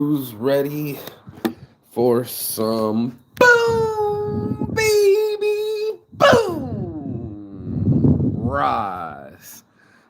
Who's ready for some boom, baby? Boom! Rise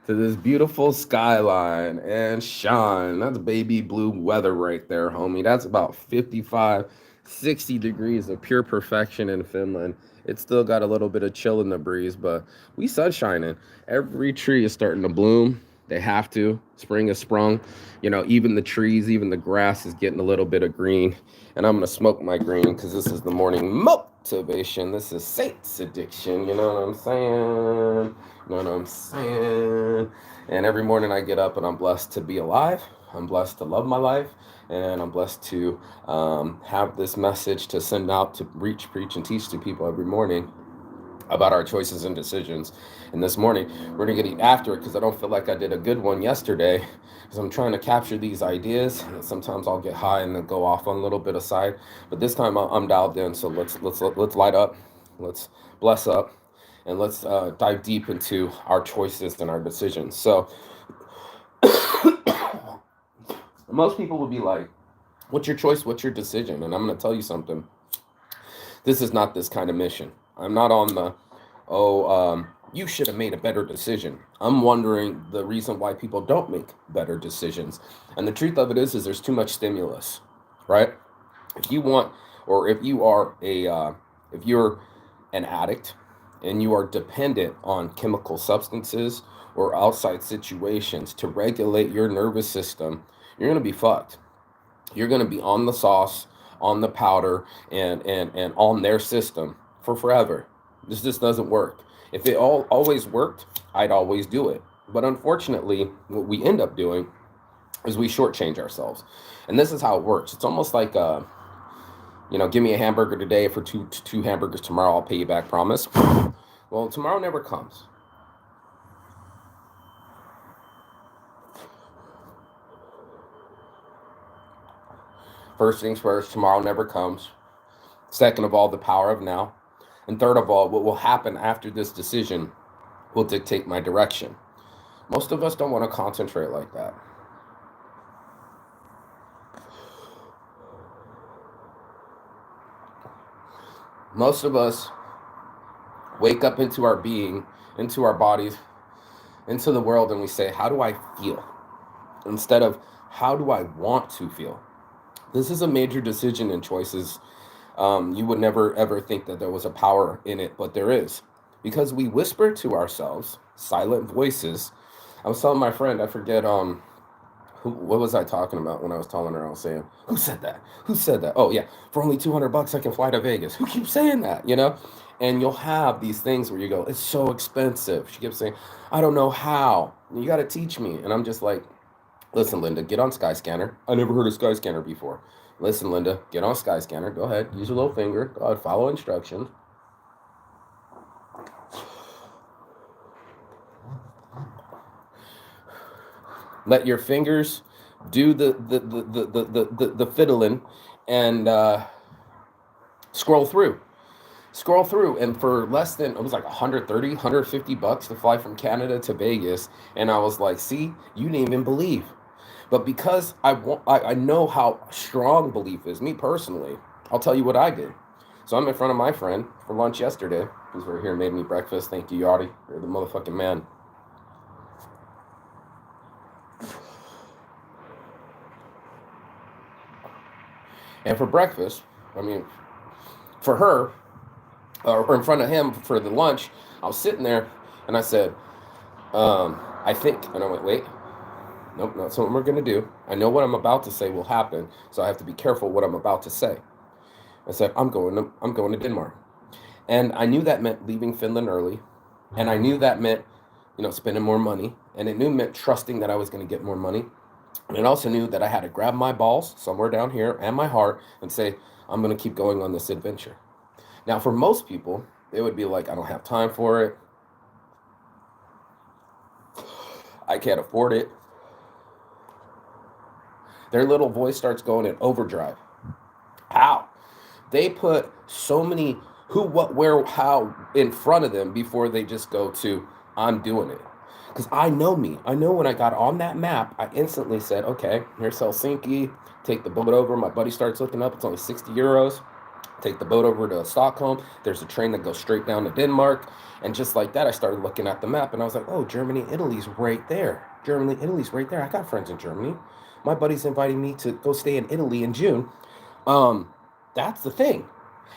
to this beautiful skyline and shine. That's baby blue weather right there, homie. That's about 55, 60 degrees of pure perfection in Finland. It's still got a little bit of chill in the breeze, but we sunshining. Every tree is starting to bloom. They have to. Spring has sprung. Even the trees, even the grass is getting a little bit of green. And I'm going to smoke my green because this is the morning motivation. This is Saints addiction. You know what I'm saying? You know what I'm saying? And every morning I get up and I'm blessed to be alive. I'm blessed to love my life. And I'm blessed to have this message to send out to reach, preach, and teach to people every morning about our choices and decisions. And this morning, we're gonna get after it because I don't feel like I did a good one yesterday. Because I'm trying to capture these ideas. And sometimes I'll get high and then go off on a little bit of side. But this time I'm dialed in. So let's light up, let's bless up, and let's dive deep into our choices and our decisions. So most people would be like, "What's your choice? What's your decision?" And I'm gonna tell you something. This is not this kind of mission. I'm not on the, you should have made a better decision. I'm wondering the reason why people don't make better decisions. And the truth of it is there's too much stimulus, right? If you want, or if you are if you're an addict and you are dependent on chemical substances or outside situations to regulate your nervous system, you're going to be fucked. You're going to be on the sauce, on the powder, and on their system for forever. This just doesn't work. If it always worked, I'd always do it. But unfortunately, what we end up doing is we shortchange ourselves, and this is how it works. It's almost like give me a hamburger today for two hamburgers tomorrow. I'll pay you back. Promise. Well, tomorrow never comes. First things first, tomorrow never comes. Second of all, the power of now. And third of all, what will happen after this decision will dictate my direction. Most of us don't want to concentrate like that. Most of us wake up into our being, into our bodies, into the world, and we say, "How do I feel?" Instead of, "How do I want to feel?" This is a major decision and choices. You would never ever think that there was a power in it, but there is. Because we whisper to ourselves, silent voices. I was telling my friend, I forget what was I talking about when I was telling her? I was saying, "Who said that? Who said that?" Oh yeah, for only $200 I can fly to Vegas. Who keeps saying that? And you'll have these things where you go, "It's so expensive." She keeps saying, "I don't know how. You got to teach me." And I'm just like, "Listen, Linda, get on Skyscanner." I never heard of Skyscanner before. "Listen, Linda, get on Skyscanner. Go ahead, use your little finger. Go ahead, follow instructions. Let your fingers do the fiddling and scroll through. Scroll through, and for less than, it was like 130, $150 to fly from Canada to Vegas. And I was like, "See, you didn't even believe." But because I know how strong belief is, me personally, I'll tell you what I did. So I'm in front of my friend for lunch yesterday. Who's right here, made me breakfast. Thank you, Yardi. You're the motherfucking man. And for breakfast, I mean, for her, or in front of him for the lunch, I was sitting there and I said, "I think," and I went, "Wait, nope, that's what we're gonna do. I know what I'm about to say will happen, so I have to be careful what I'm about to say." I said, I'm going to Denmark." And I knew that meant leaving Finland early. And I knew that meant, spending more money. And it knew meant trusting that I was going to get more money. And it also knew that I had to grab my balls somewhere down here and my heart and say, "I'm going to keep going on this adventure." Now, for most people, it would be like, "I don't have time for it. I can't afford it." Their little voice starts going in overdrive. How? They put so many who, what, where, how in front of them before they just go to, "I'm doing it." Because I know me. I know when I got on that map, I instantly said, okay, here's Helsinki. Take the boat over. My buddy starts looking up. It's only 60 euros. Take the boat over to Stockholm. There's a train that goes straight down to Denmark. And just like that, I started looking at the map and I was like, oh, Germany, Italy's right there. Germany, Italy's right there. I got friends in Germany. My buddy's inviting me to go stay in Italy in June. That's the thing.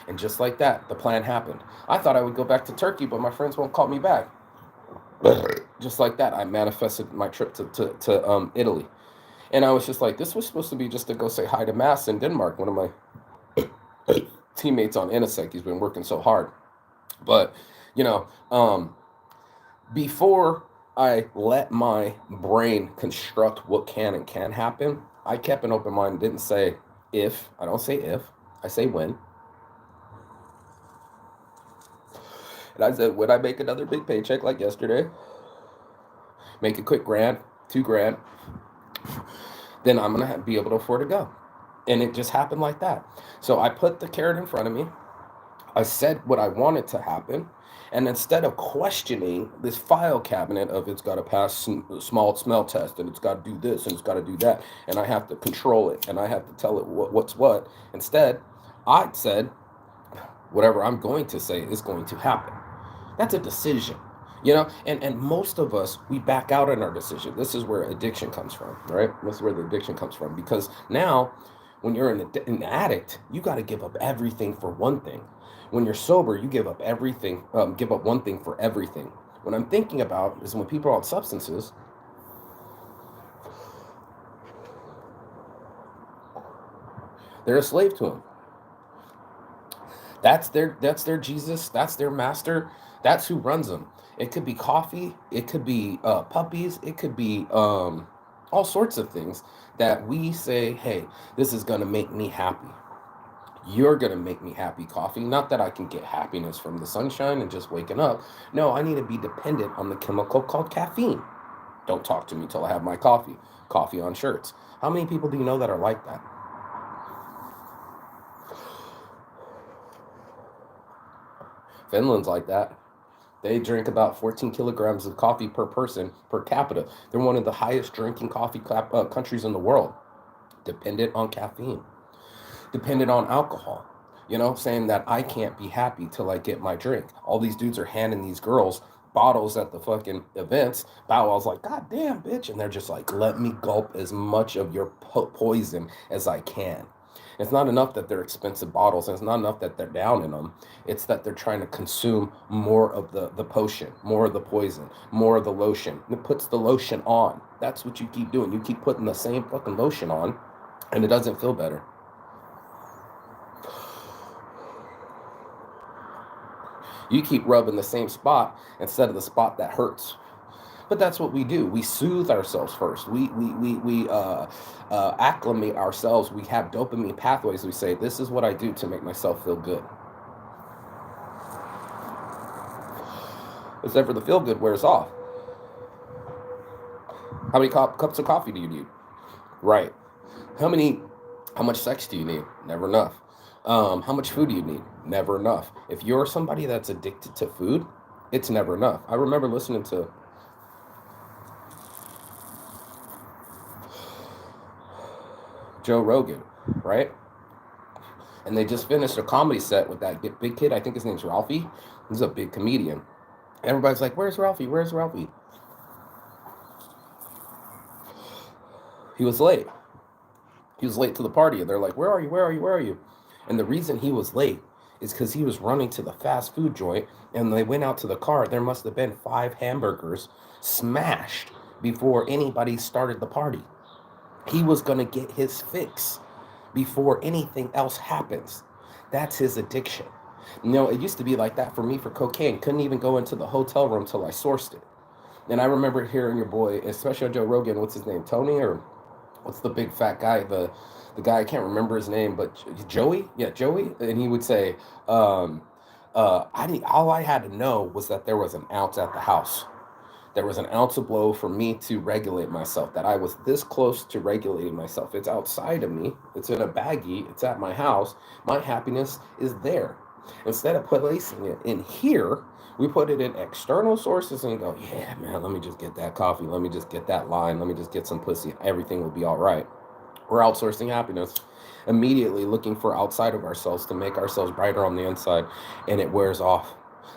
And just like that, the plan happened. I thought I would go back to Turkey, but my friends won't call me back. Just like that, I manifested my trip to Italy. And I was just like, this was supposed to be just to go say hi to Mass in Denmark, one of my teammates on Innisec. He's been working so hard. But, you know, before I let my brain construct what can and can't happen, I kept an open mind, didn't say if. I don't say if, I say when. And I said, would I make another big paycheck like yesterday? Make a quick grand, $2,000, then I'm going to be able to afford to go. And it just happened like that. So I put the carrot in front of me. I said what I wanted to happen. And instead of questioning this file cabinet of it's got to pass small smell test and it's got to do this and it's got to do that, and I have to control it and I have to tell it what's what, instead, I said, whatever I'm going to say is going to happen. That's a decision. And most of us, we back out in our decision. This is where addiction comes from, right? This is where the addiction comes from. Because now, when you're an addict, you got to give up everything for one thing. When you're sober, you give up everything, give up one thing for everything. What I'm thinking about is when people are on substances, they're a slave to them. That's their Jesus. That's their master. That's who runs them. It could be coffee. It could be puppies. It could be all sorts of things that we say, hey, this is going to make me happy. You're going to make me happy, coffee. Not that I can get happiness from the sunshine and just waking up. No, I need to be dependent on the chemical called caffeine. Don't talk to me till I have my coffee. Coffee on shirts. How many people do you know that are like that? Finland's like that. They drink about 14 kilograms of coffee per person per capita. They're one of the highest drinking coffee countries in the world. Dependent on caffeine. Dependent on alcohol. Saying that I can't be happy till I get my drink. All these dudes are handing these girls bottles at the fucking events. Bow Wow's like, God damn, bitch. And they're just like, let me gulp as much of your poison as I can. It's not enough that they're expensive bottles, and it's not enough that they're down in them. It's that they're trying to consume more of the potion, more of the poison, more of the lotion. It puts the lotion on. That's what you keep doing. You keep putting the same fucking lotion on, and it doesn't feel better. You keep rubbing the same spot instead of the spot that hurts. But that's what we do. We soothe ourselves first. We acclimate ourselves. We have dopamine pathways. We say, this is what I do to make myself feel good. Except for the feel good wears off. How many cups of coffee do you need? Right. How much sex do you need? Never enough. How much food do you need? Never enough. If you're somebody that's addicted to food, it's never enough. I remember listening to Joe Rogan, right? And they just finished a comedy set with that big kid. I think his name's Ralphie. He's a big comedian. Everybody's like, where's Ralphie? Where's Ralphie? He was late. He was late to the party. And they're like, where are you? Where are you? Where are you? And the reason he was late is because he was running to the fast food joint. And they went out to the car. There must have been 5 hamburgers smashed before anybody started the party. He was going to get his fix before anything else happens. That's his addiction. It used to be like that for me for cocaine. Couldn't even go into the hotel room till I sourced it. And I remember hearing your boy, especially on Joe Rogan, what's his name, Tony, or what's the big fat guy, the guy, I can't remember his name, but Joey? Yeah, Joey. And he would say, all I had to know was that there was an ounce at the house. There was an ounce of blow for me to regulate myself, that I was this close to regulating myself. It's outside of me. It's in a baggie. It's at my house. My happiness is there. Instead of placing it in here, we put it in external sources and go, yeah, man, let me just get that coffee. Let me just get that line. Let me just get some pussy. Everything will be all right. We're outsourcing happiness, immediately looking for outside of ourselves to make ourselves brighter on the inside, and it wears off.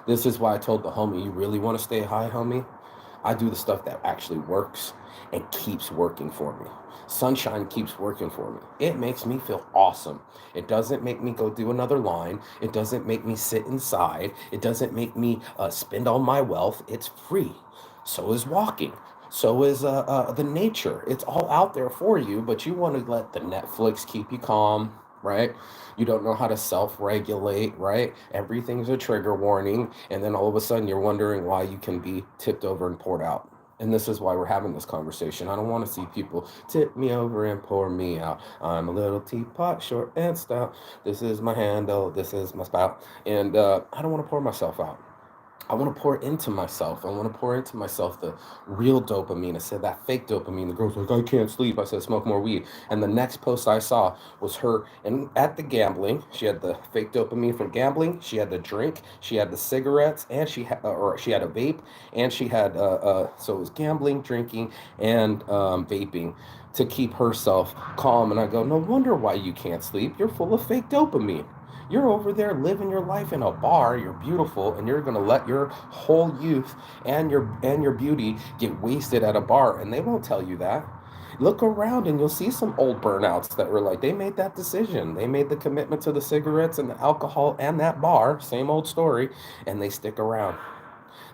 This is why I told the homie, you really want to stay high, homie? I do the stuff that actually works and keeps working for me. Sunshine keeps working for me. It makes me feel awesome. It doesn't make me go do another line. It doesn't make me sit inside. It doesn't make me spend all my wealth. It's free. So is walking. So is the nature. It's all out there for you, but you want to let the Netflix keep you calm, right? You don't know how to self-regulate, right? Everything's a trigger warning, and then all of a sudden you're wondering why you can be tipped over and poured out. And this is why we're having this conversation. I don't want to see people tip me over and pour me out. I'm a little teapot, short and stout. This is my handle. This is my spout. And I don't want to pour myself out. I want to pour into myself. I want to pour into myself the real dopamine. I said that fake dopamine. The girl's like, I can't sleep. I said, smoke more weed. And the next post I saw was her and at the gambling. She had the fake dopamine from gambling. She had the drink. She had the cigarettes, and she had, or she had a vape, and she had so it was gambling, drinking, and vaping to keep herself calm. And I go, no wonder why you can't sleep. You're full of fake dopamine. You're over there living your life in a bar. You're beautiful, and you're gonna let your whole youth and your beauty get wasted at a bar, and they won't tell you that. Look around, and you'll see some old burnouts that were like they made that decision. They made the commitment to the cigarettes and the alcohol and that bar. Same old story, and they stick around.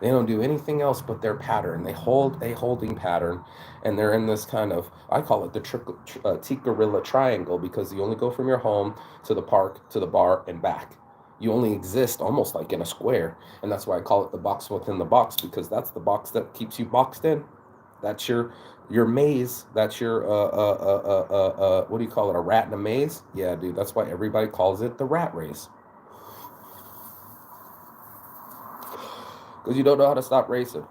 They don't do anything else but their pattern. They hold a holding pattern, and they're in this kind of, I call it the Ticarilla triangle, because you only go from your home to the park to the bar and back. You only exist almost like in a square, and that's why I call it the box within the box, because that's the box that keeps you boxed in. That's your maze. That's your what do you call it? A rat in a maze? Yeah, dude. That's why everybody calls it the rat race. Because you don't know how to stop racing.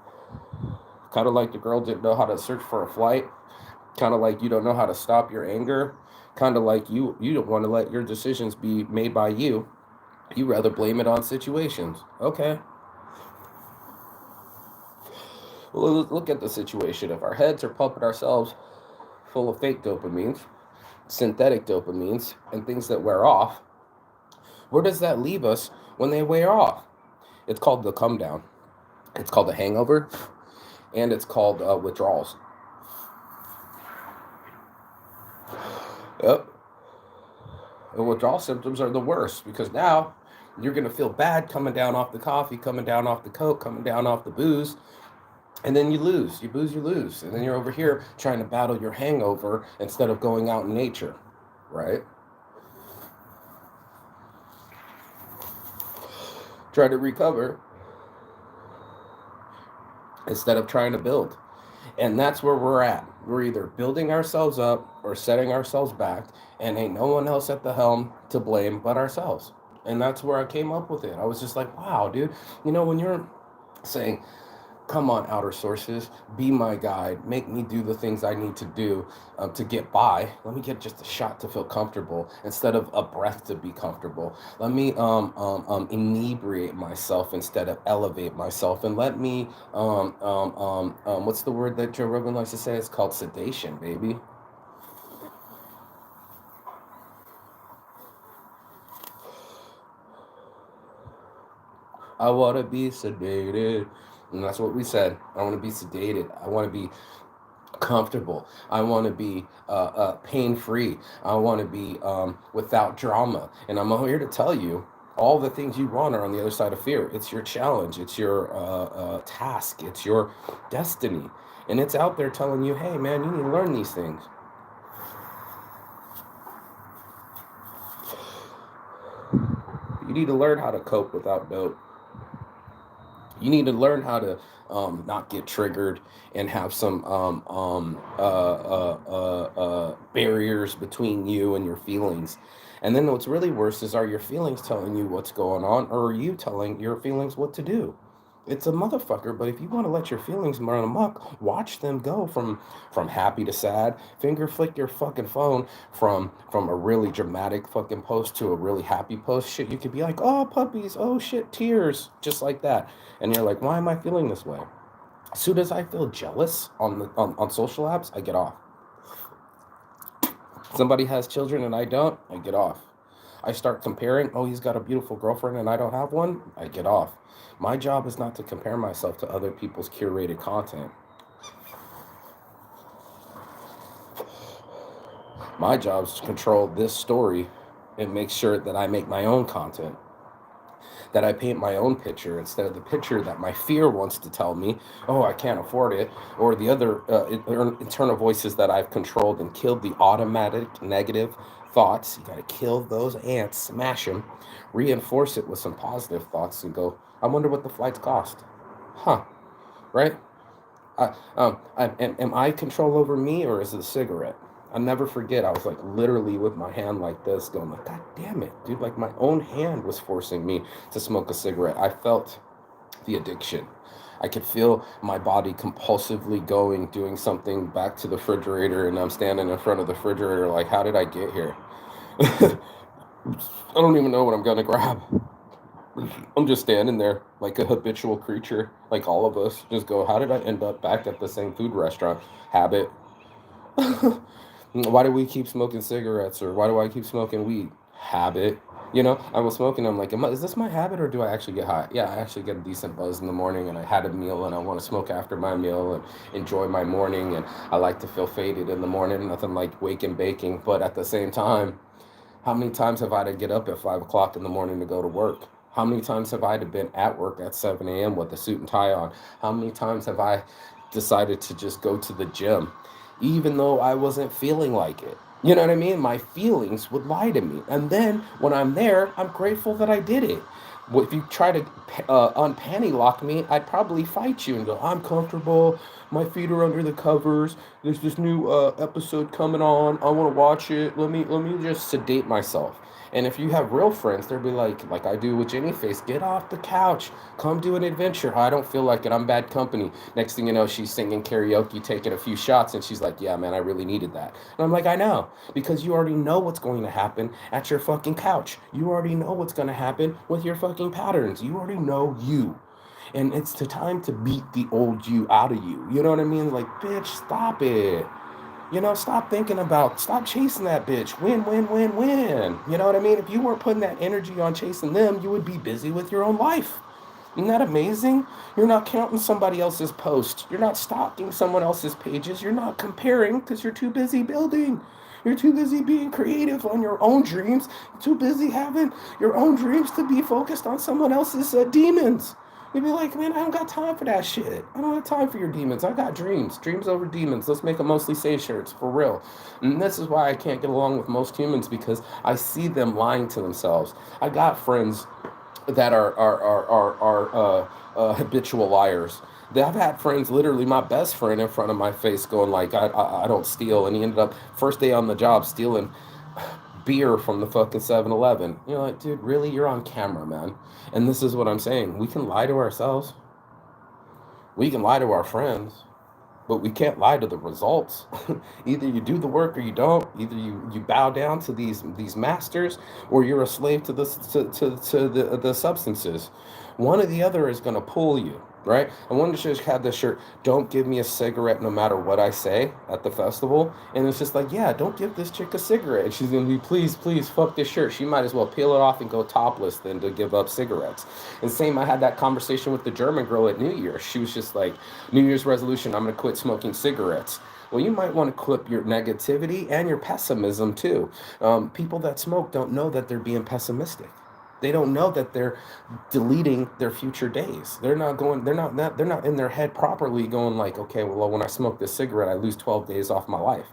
Kind of like the girl didn't know how to search for a flight. Kind of like you don't know how to stop your anger. Kind of like you don't want to let your decisions be made by you. You rather blame it on situations. Okay. Well, look at the situation. If our heads are pumping ourselves full of fake dopamines, synthetic dopamines, and things that wear off, where does that leave us when they wear off? It's called the come down. It's called the hangover, and it's called withdrawals. Yep. The withdrawal symptoms are the worst, because now you're going to feel bad coming down off the coffee, coming down off the coke, coming down off the booze, and then you lose. You booze, you lose. And then you're over here trying to battle your hangover instead of going out in nature, right? Try to recover instead of trying to build. And that's where we're at. We're either building ourselves up or setting ourselves back, and ain't no one else at the helm to blame but ourselves. And that's where I came up with it. I was just like, wow, dude, when you're saying, come on, outer sources, be my guide, make me do the things I need to do to get by. Let me get just a shot to feel comfortable instead of a breath to be comfortable. Let me inebriate myself instead of elevate myself. And let me, what's the word that Joe Rogan likes to say? It's called sedation, baby. I want to be sedated. And that's what we said. I want to be sedated. I want to be comfortable. I want to be pain-free. I want to be without drama. And I'm here to tell you, all the things you want are on the other side of fear. It's your challenge. It's your task. It's your destiny. And it's out there telling you, hey, man, you need to learn these things. You need to learn how to cope without dope. You need to learn how to not get triggered and have some barriers between you and your feelings. And then what's really worse is, are your feelings telling you what's going on, or are you telling your feelings what to do? It's a motherfucker, but if you want to let your feelings run amok, watch them go from happy to sad. Finger flick your fucking phone from a really dramatic fucking post to a really happy post. Shit, you could be like, oh puppies, oh shit, tears, just like that. And you're like, why am I feeling this way? As soon as I feel jealous on social apps, I get off. Somebody has children and I don't, I get off. I start comparing, oh, he's got a beautiful girlfriend and I don't have one, I get off. My job is not to compare myself to other people's curated content. My job is to control this story and make sure that I make my own content, that I paint my own picture instead of the picture that my fear wants to tell me, oh, I can't afford it, or the other internal voices that I've controlled and killed the automatic negative thoughts. You got to kill those ants, smash them, reinforce it with some positive thoughts, and go, I wonder what the flights cost. Huh, right? Am I control over me or is it a cigarette? I'll never forget. I was like literally with my hand like this, going like, God damn it, dude! Like my own hand was forcing me to smoke a cigarette. I felt the addiction. I could feel my body compulsively going, doing something back to the refrigerator, and I'm standing in front of the refrigerator like, how did I get here? I don't even know what I'm gonna grab. I'm just standing there like a habitual creature, like all of us. Just go, how did I end up back at the same food restaurant? Habit. Why do we keep smoking cigarettes or why do I keep smoking weed? Habit. I was smoking. I'm like, is this my habit or do I actually get high? Yeah, I actually get a decent buzz in the morning and I had a meal and I want to smoke after my meal and enjoy my morning. And I like to feel faded in the morning, nothing like waking baking. But at the same time, how many times have I to get up at 5 o'clock in the morning to go to work? How many times have I been at work at 7 a.m. with a suit and tie on? How many times have I decided to just go to the gym, even though I wasn't feeling like it? You know what I mean? My feelings would lie to me. And then when I'm there, I'm grateful that I did it. If you try to unpanty lock me, I'd probably fight you and go, I'm comfortable. My feet are under the covers. There's this new episode coming on. I want to watch it. Let me just sedate myself. And if you have real friends, they'll be like I do with Jenny Face, get off the couch, come do an adventure. I don't feel like it. I'm bad company. Next thing you know, she's singing karaoke, taking a few shots, and she's like, yeah, man, I really needed that. And I'm like, I know, because you already know what's going to happen at your fucking couch. You already know what's going to happen with your fucking patterns. You already know you. And it's the time to beat the old you out of you. You know what I mean? Like, bitch, stop it. Stop thinking about, stop chasing that bitch. Win, win, win, win. You know what I mean? If you weren't putting that energy on chasing them, you would be busy with your own life. Isn't that amazing? You're not counting somebody else's post. You're not stalking someone else's pages. You're not comparing because you're too busy building. You're too busy being creative on your own dreams. You're too busy having your own dreams to be focused on someone else's demons. You'd be like, man, I don't got time for that shit. I don't have time for your demons. I got dreams. Dreams over demons. Let's make them mostly say shirts, for real. And this is why I can't get along with most humans, because I see them lying to themselves. I got friends that are habitual liars. I've had friends, literally my best friend in front of my face going like, I don't steal. And he ended up, first day on the job, stealing beer from the fucking 7-Eleven. You're like, dude, really? You're on camera, man. And this is what I'm saying. We can lie to ourselves. We can lie to our friends, but we can't lie to the results. Either you do the work or you don't. Either you bow down to these masters, or you're a slave to the substances. One or the other is going to pull you, right? I wanted to just have this shirt, don't give me a cigarette no matter what I say at the festival. And it's just like, yeah, don't give this chick a cigarette. And she's going to be, please, please, fuck this shirt. She might as well peel it off and go topless than to give up cigarettes. And same, I had that conversation with the German girl at New Year's. She was just like, New Year's resolution, I'm going to quit smoking cigarettes. Well, you might want to clip your negativity and your pessimism too. People that smoke don't know that they're being pessimistic. They don't know that they're deleting their future days. They're not in their head properly going like, okay, well, when I smoke this cigarette, I lose 12 days off my life.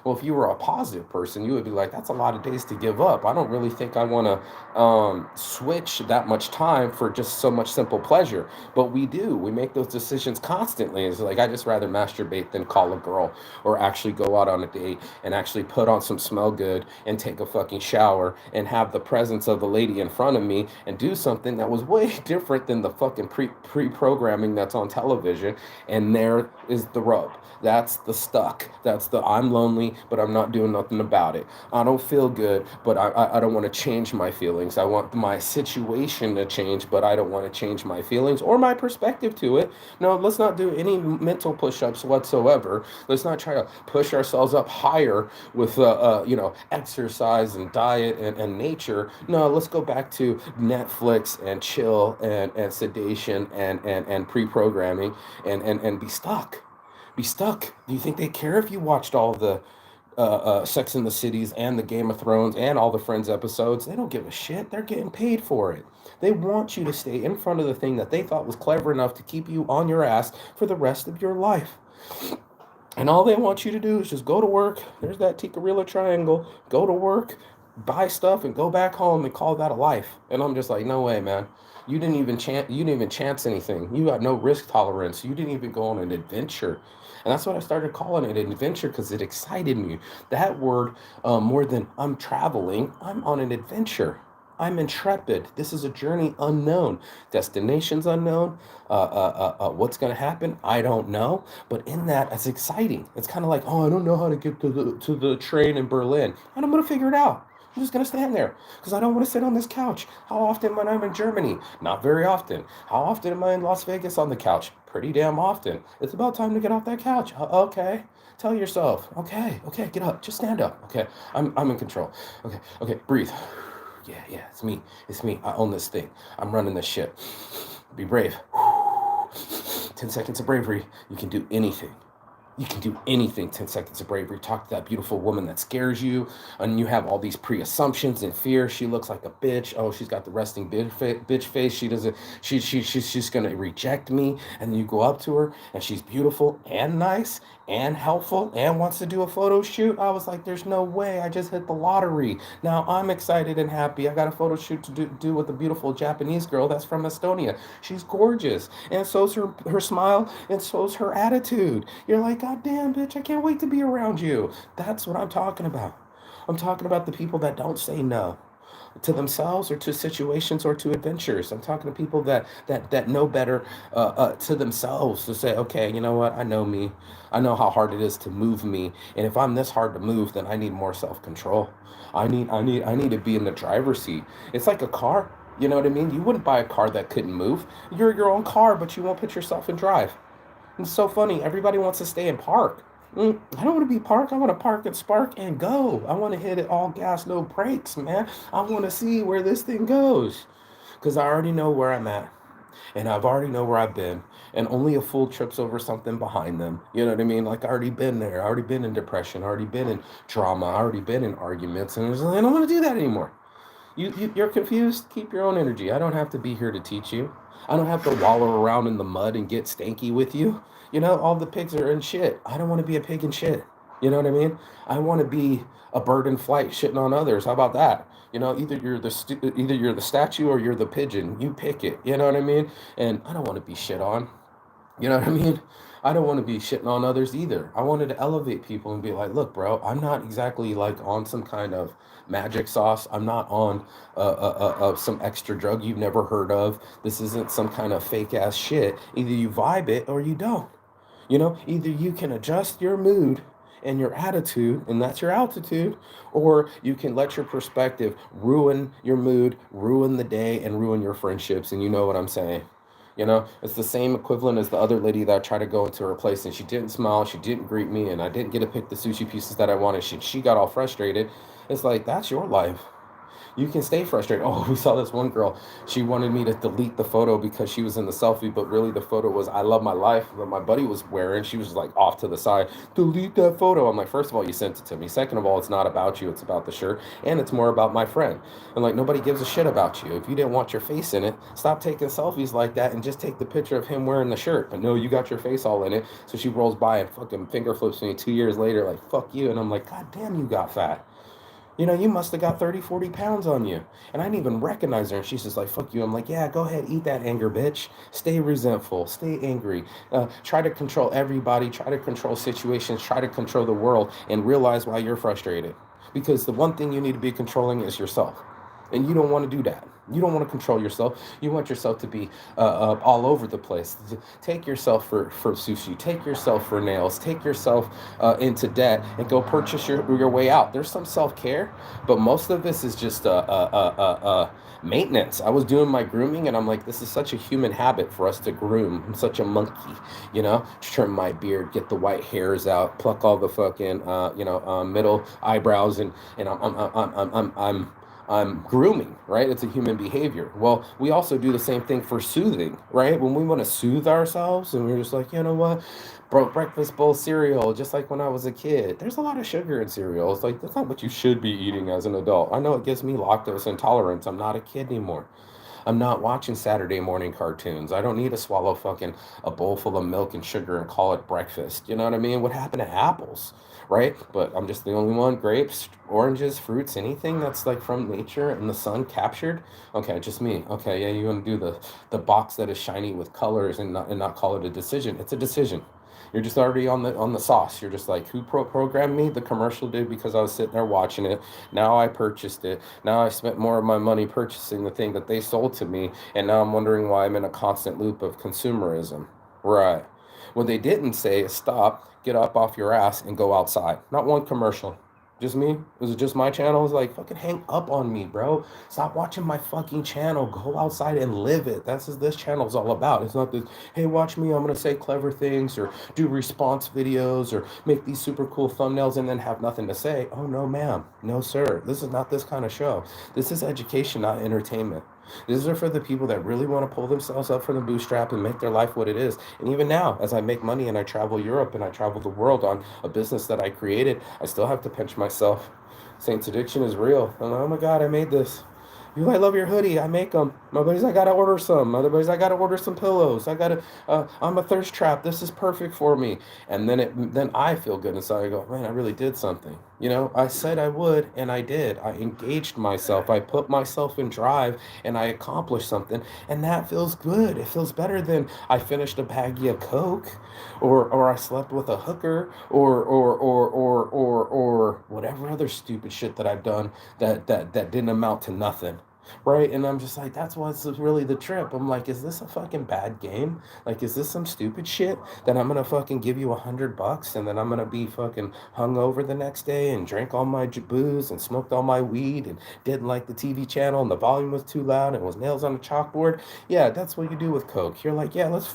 Well, if you were a positive person, you would be like, that's a lot of days to give up. I don't really think I want to switch that much time for just so much simple pleasure. But we do. We make those decisions constantly. It's like, I just rather masturbate than call a girl or actually go out on a date and actually put on some smell good and take a fucking shower and have the presence of the lady in front of of me and do something that was way different than the fucking pre-programming that's on television. And there is the rub. That's the stuck. That's the I'm lonely, but I'm not doing nothing about it. I don't feel good, but I don't want to change my feelings. I want my situation to change, but I don't want to change my feelings or my perspective to it. No, let's not do any mental push-ups whatsoever. Let's not try to push ourselves up higher with exercise and diet and nature. No, let's go back to Netflix and chill and sedation and pre-programming and be stuck. Be stuck. Do you think they care if you watched all the Sex in the Cities and the Game of Thrones and all the Friends episodes? They don't give a shit. They're getting paid for it. They want you to stay in front of the thing that they thought was clever enough to keep you on your ass for the rest of your life. And all they want you to do is just go to work. There's that Ticarilla triangle. Go to work, buy stuff, and go back home and call that a life. And I'm just like, no way, man. You didn't even chance anything. You got no risk tolerance. You didn't even go on an adventure. And that's what I started calling it, an adventure, because it excited me. That word, more than I'm traveling, I'm on an adventure. I'm intrepid. This is a journey unknown. Destinations unknown. What's going to happen? I don't know. But in that, it's exciting. It's kind of like, oh, I don't know how to get to the train in Berlin. And I'm going to figure it out. I'm just going to stand there because I don't want to sit on this couch. How often when I'm in Germany? Not very often. How often am I in Las Vegas on the couch? Pretty damn often. It's about time to get off that couch. Okay. Tell yourself, okay, get up. Just stand up. Okay. I'm in control. Okay, breathe. Yeah, it's me. I own this thing. I'm running this shit. Be brave. 10 seconds of bravery. You can do anything. You can do anything. 10 seconds of bravery. Talk to that beautiful woman that scares you, and you have all these pre-assumptions and fear. She looks like a bitch. Oh, she's got the resting bitch face. She doesn't. She's gonna reject me. And then you go up to her, and she's beautiful and nice and helpful and wants to do a photo shoot. I was like, there's no way. I just hit the lottery. Now I'm excited and happy. I got a photo shoot to do with a beautiful Japanese girl that's from Estonia. She's gorgeous, and so's her smile, and so's her attitude. You're like, God damn, bitch, I can't wait to be around you. That's what I'm talking about. I'm talking about the people that don't say no to themselves or to situations or to adventures. I'm talking to people that know better to themselves, to say, okay, you know what? I know me. I know how hard it is to move me. And if I'm this hard to move, then I need more self-control. I need to be in the driver's seat. It's like a car. You know what I mean? You wouldn't buy a car that couldn't move. You're your own car, but you won't put yourself in drive. It's so funny. Everybody wants to stay in park. I don't want to be parked. I want to park and spark and go. I want to hit it all gas, no brakes, man. I want to see where this thing goes because I already know where I'm at and I've already know where I've been. And only a fool trips over something behind them. You know what I mean? Like I already been there. I already been in depression. I already been in trauma. I already been in arguments. And I don't want to do that anymore. You're confused? Keep your own energy. I don't have to be here to teach you. I don't have to wallow around in the mud and get stanky with you. You know, all the pigs are in shit. I don't want to be a pig in shit. You know what I mean? I want to be a bird in flight shitting on others. How about that? You know, either you're the statue or you're the pigeon. You pick it. You know what I mean? And I don't want to be shit on. You know what I mean? I don't want to be shitting on others either. I wanted to elevate people and be like, look, bro, I'm not exactly like on some kind of magic sauce. I'm not on some extra drug you've never heard of. This isn't some kind of fake ass shit. Either you vibe it or you don't. You know, either you can adjust your mood and your attitude, and that's your altitude, or you can let your perspective ruin your mood, ruin the day, and ruin your friendships. And you know what I'm saying? You know, it's the same equivalent as the other lady that I tried to go into her place and she didn't smile, she didn't greet me, and I didn't get to pick the sushi pieces that I wanted. She got all frustrated. It's like, that's your life. You can stay frustrated. Oh, we saw this one girl. She wanted me to delete the photo because she was in the selfie, but really the photo was I love my life that my buddy was wearing. She was like off to the side. Delete that photo. I'm like, first of all, you sent it to me. Second of all, it's not about you. It's about the shirt. And it's more about my friend. And like, nobody gives a shit about you. If you didn't want your face in it, stop taking selfies like that and just take the picture of him wearing the shirt. But no, you got your face all in it. So she rolls by and fucking finger flips me 2 years later, like, fuck you. And I'm like, God damn, you got fat. You know, you must have got 30, 40 pounds on you. And I didn't even recognize her. And she's just like, fuck you. I'm like, yeah, go ahead, eat that anger, bitch. Stay resentful. Stay angry. Try to control everybody. Try to control situations. Try to control the world. And realize why you're frustrated. Because the one thing you need to be controlling is yourself. And you don't want to do that. You don't want to control yourself. You want yourself to be all over the place. Take yourself for sushi. Take yourself for nails. Take yourself into debt and go purchase your way out. There's some self care, but most of this is just maintenance. I was doing my grooming and I'm like, this is such a human habit for us to groom. I'm such a monkey, trim my beard, get the white hairs out, pluck all the fucking, middle eyebrows, and I'm grooming, right? It's a human behavior. Well, we also do the same thing for soothing, right? When we want to soothe ourselves and we're just like, you know what? Breakfast bowl cereal, just like when I was a kid. There's a lot of sugar in cereal. It's like, that's not what you should be eating as an adult. I know it gives me lactose intolerance. I'm not a kid anymore. I'm not watching Saturday morning cartoons. I don't need to swallow fucking a bowl full of milk and sugar and call it breakfast. You know what I mean? What happened to apples? Right? But I'm just the only one. Grapes, oranges, fruits, anything that's like from nature and the sun captured. Okay, just me. Okay, yeah, you want to do the box that is shiny with colors and not call it a decision. It's a decision. You're just already on the sauce. You're just like, who programmed me? The commercial did, because I was sitting there watching it. Now I purchased it. Now I spent more of my money purchasing the thing that they sold to me, and now I'm wondering why I'm in a constant loop of consumerism. Right. What they didn't say is stop, get up off your ass, and go outside. Not one commercial. Just me? Was it just my channel? It's like, fucking hang up on me, bro. Stop watching my fucking channel. Go outside and live it. That's what this channel's all about. It's not this, hey, watch me. I'm going to say clever things or do response videos or make these super cool thumbnails and then have nothing to say. Oh, no, ma'am. No, sir. This is not this kind of show. This is education, not entertainment. These are for the people that really want to pull themselves up from the bootstrap and make their life what it is. And even now, as I make money and I travel Europe and I travel the world on a business that I created, I still have to pinch myself. Saints Addiction is real. I'm like, oh my God, I made this. You, I love your hoodie. I make them. My buddies, I gotta order some. Other buddies, I gotta order some pillows. I'm a thirst trap. This is perfect for me. And then I feel good inside. I go, man, I really did something. I said I would, and I did. I engaged myself. I put myself in drive, and I accomplished something. And that feels good. It feels better than I finished a baggie of Coke, or I slept with a hooker, or whatever other stupid shit that I've done that didn't amount to nothing. Right. And I'm just like, that's what's really the trip. I'm like, is this a fucking bad game? Like, is this some stupid shit that I'm gonna fucking give you $100 and then I'm gonna be fucking hungover the next day and drank all my booze and smoked all my weed and didn't like the TV channel and the volume was too loud and it was nails on a chalkboard? Yeah, that's what you do with Coke. You're like, yeah, let's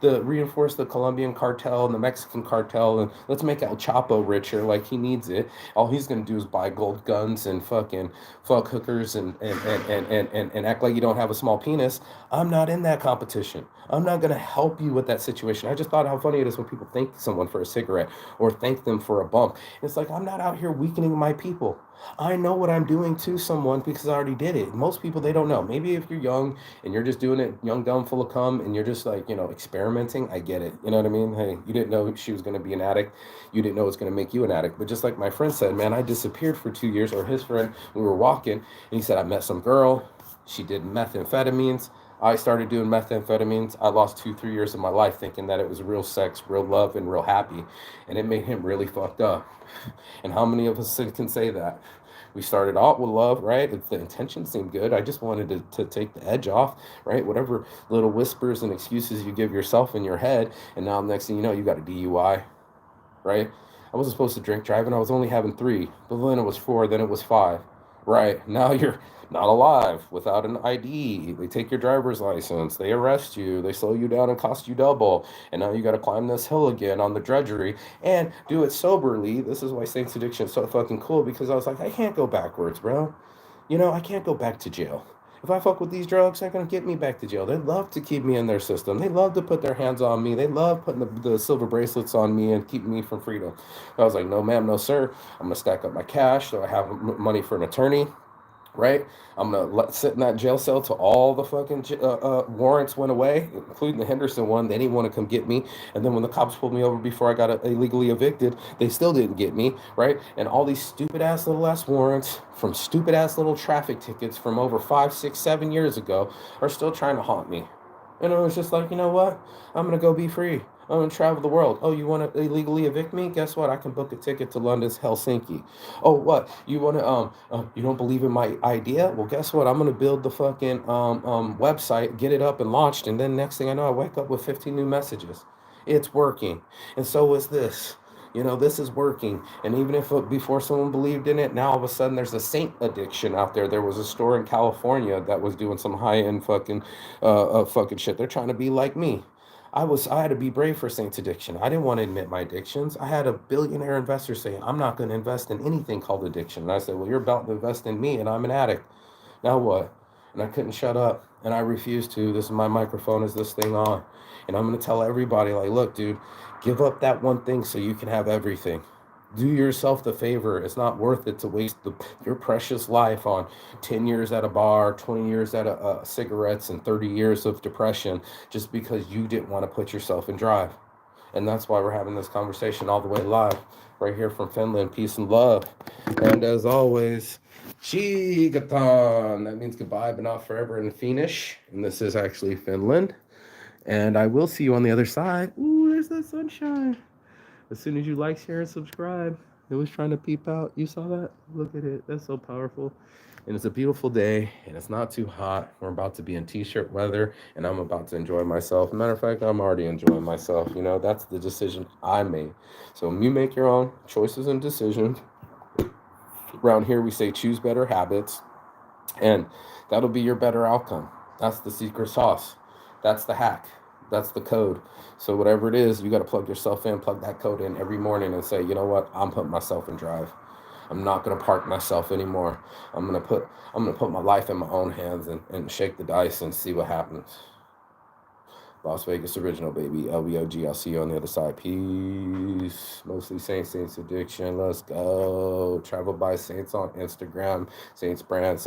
reinforce the Colombian cartel and the Mexican cartel, and let's make El Chapo richer like he needs it. All he's gonna do is buy gold guns and fucking fuck hookers and act like you don't have a small penis. I'm not in that competition. I'm not going to help you with that situation. I just thought how funny it is when people thank someone for a cigarette or thank them for a bump. It's like, I'm not out here weakening my people. I know what I'm doing to someone because I already did it. Most people, they don't know. Maybe if you're young and you're just doing it young, dumb, full of cum, and you're just like, experimenting, I get it. You know what I mean? Hey, you didn't know she was going to be an addict. You didn't know it's going to make you an addict. But just like my friend said, man, I disappeared for 2 years, or his friend, we were walking, and he said, I met some girl. She did methamphetamines. I started doing methamphetamines. I lost 2, 3 years of my life thinking that it was real sex, real love, and real happy. And it made him really fucked up. And how many of us can say that? We started out with love, right? The intention seemed good. I just wanted to take the edge off, right? Whatever little whispers and excuses you give yourself in your head. And now next thing you know, you got a DUI, right? I wasn't supposed to drink driving. I was only having 3, but then it was 4, then it was 5. Right. Now you're not alive without an ID. They take your driver's license. They arrest you. They slow you down and cost you double. And now you got to climb this hill again on the drudgery and do it soberly. This is why Saints Addiction is so fucking cool, because I was like, I can't go backwards, bro. I can't go back to jail. If I fuck with these drugs, they're going to get me back to jail. They love to keep me in their system. They love to put their hands on me. They love putting the silver bracelets on me and keeping me from freedom. I was like, no, ma'am, no, sir. I'm going to stack up my cash so I have money for an attorney. Right? I'm going to sit in that jail cell till all the fucking warrants went away, including the Henderson one. They didn't want to come get me. And then when the cops pulled me over before I got illegally evicted, they still didn't get me. Right? And all these stupid ass little ass warrants from stupid ass little traffic tickets from over 5, 6, 7 years ago are still trying to haunt me. And I was just like, you know what? I'm going to go be free. I'm gonna travel the world. Oh, you want to illegally evict me? Guess what? I can book a ticket to London's Helsinki. Oh, what? You want to you don't believe in my idea? Well, guess what? I'm gonna build the fucking website, get it up and launched, and then next thing I know, I wake up with 15 new messages. It's working, and so is this. You know, this is working. And even if before someone believed in it, now all of a sudden there's a saint addiction out there. There was a store in California that was doing some high end fucking shit. They're trying to be like me. I had to be brave for Saint's addiction. I didn't want to admit my addictions. I had a billionaire investor say, I'm not going to invest in anything called addiction. And I said, well, you're about to invest in me and I'm an addict. Now what? And I couldn't shut up. And I refused to. This is my microphone, is this thing on? And I'm going to tell everybody, like, look, dude, give up that one thing so you can have everything. Do yourself the favor. It's not worth it to waste your precious life on 10 years at a bar, 20 years at cigarettes, and 30 years of depression just because you didn't want to put yourself in drive. And that's why we're having this conversation all the way live right here from Finland. Peace and love. And as always, Chigaton. That means goodbye, but not forever in Finnish. And this is actually Finland. And I will see you on the other side. Ooh, there's the sunshine. As soon as you like, share, and subscribe. It was trying to peep out. You saw that? Look at it. That's so powerful. And it's a beautiful day, and it's not too hot. We're about to be in t-shirt weather, and I'm about to enjoy myself. Matter of fact, I'm already enjoying myself. You know, that's the decision I made. So you make your own choices and decisions. Around here, we say choose better habits, and that'll be your better outcome. That's the secret sauce. That's the hack. That's the code. So whatever it is, you got to plug yourself in, plug that code in every morning and say, you know what? I'm putting myself in drive. I'm not gonna park myself anymore. I'm gonna put my life in my own hands and shake the dice and see what happens. Las Vegas original, baby. LVOG. I'll see you on the other side. Peace. Mostly Saints Addiction. Let's go. Travel by Saints on Instagram. Saints brand.